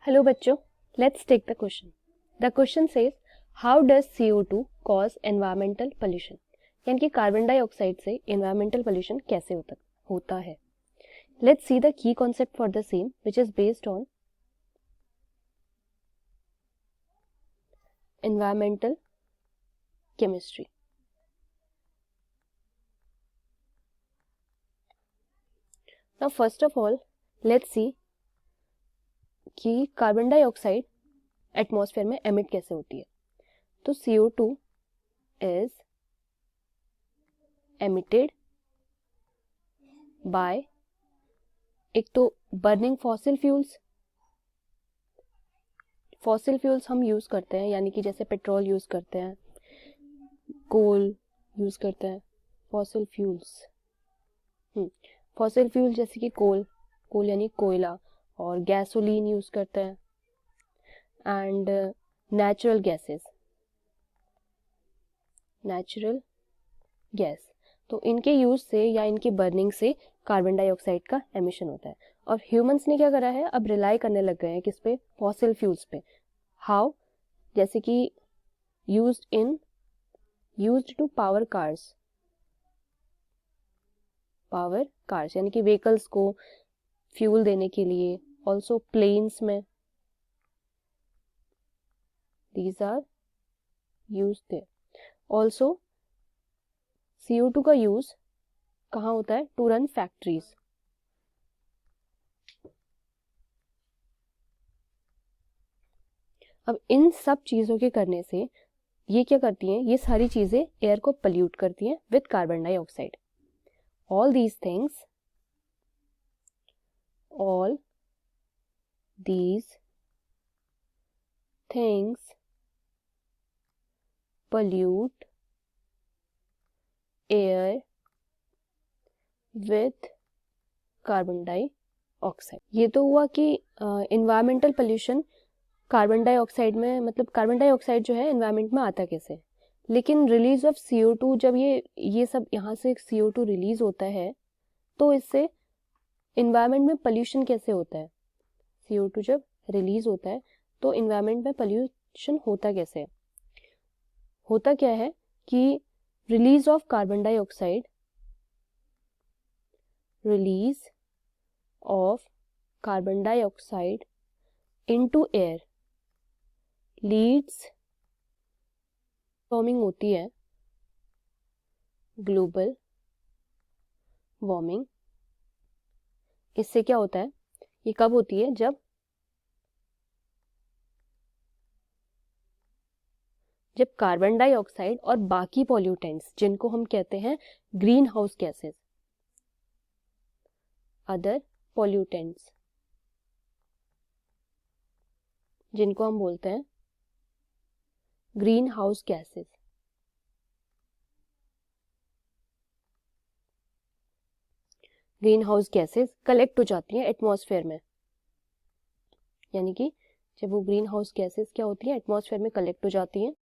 Hello बच्चों, let's take the question. The question says how does CO2 cause environmental pollution. यानी कि carbon dioxide से environmental pollution कैसे होता है. Let's see the key concept for the same which is based on environmental chemistry. Now first of all let's see कि carbon dioxide atmosphere में emit कैसे होती है. तो CO2 इज एमिटेड बाय एक तो बर्निंग फॉसिल फ्यूल्स हम use करते हैं, यानी कि जैसे पेट्रोल यूज करते हैं, कोल यूज करते हैं. फॉसिल फ्यूल जैसे कि कोल यानी कोयला, और गैसोलीन यूज करते हैं, एंड नेचुरल गैस. तो इनके यूज से या इनकी बर्निंग से कार्बन डाइऑक्साइड का एमिशन होता है. और ह्यूमंस ने क्या करा है, अब रिलाई करने लग गए हैं किस पे, फॉसिल फ्यूल्स पे. हाउ, जैसे कि यूज्ड टू पावर कार्स यानी कि व्हीकल्स को फ्यूल देने के लिए. ऑल्सो प्लेन्स में these are used there. Also CO2 का यूज कहाँ होता है, टू रन फैक्ट्रीज. अब इन सब चीजों के करने से ये क्या करती हैं, ये सारी चीजें एयर को पल्यूट करती हैं with carbon dioxide. all these things pollute air with carbon dioxide. ये तो हुआ कि इन्वायरमेंटल पोल्यूशन कार्बन डाइऑक्साइड में, मतलब कार्बन डाइऑक्साइड जो है एनवायरमेंट में आता कैसे. लेकिन रिलीज ऑफ CO2, जब ये सब यहाँ से CO2 रिलीज होता है तो इससे इन्वायरमेंट में पोल्यूशन कैसे होता है. CO2 जब रिलीज होता है तो इन्वायरमेंट में पोल्यूशन होता कैसे है. होता क्या है कि release of carbon dioxide into air leads warming होती है, ग्लोबल वार्मिंग. इससे क्या होता है, ये कब होती है, जब कार्बन डाइऑक्साइड और बाकी पॉल्यूटेंट्स जिनको हम कहते हैं green house gases, other pollutants जिनको हम बोलते हैं ग्रीन हाउस गैसेस, कलेक्ट हो जाती हैं एटमॉस्फेयर में. यानी कि जब वो ग्रीन हाउस गैसेस क्या होती हैं, एटमॉस्फेयर में कलेक्ट हो जाती हैं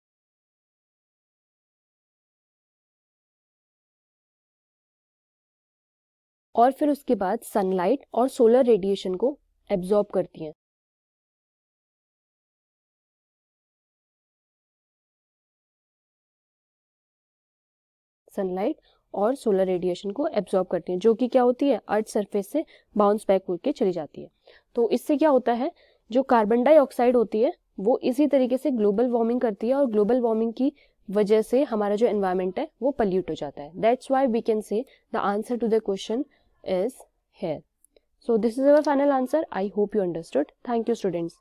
और फिर उसके बाद सनलाइट और सोलर रेडिएशन को एब्जॉर्ब करती हैं. सनलाइट और सोलर रेडिएशन को एब्जॉर्ब करती हैं, जो कि क्या होती है, अर्थ सरफेस से बाउंस बैक होकर चली जाती है. तो इससे क्या होता है, जो कार्बन डाइऑक्साइड होती है वो इसी तरीके से ग्लोबल वार्मिंग करती है, और ग्लोबल वार्मिंग की वजह से हमारा जो एनवायरनमेंट है वो पल्यूट हो जाता है. That's why we can say the answer to the question is here. So this is our final answer. I hope you understood. Thank you students.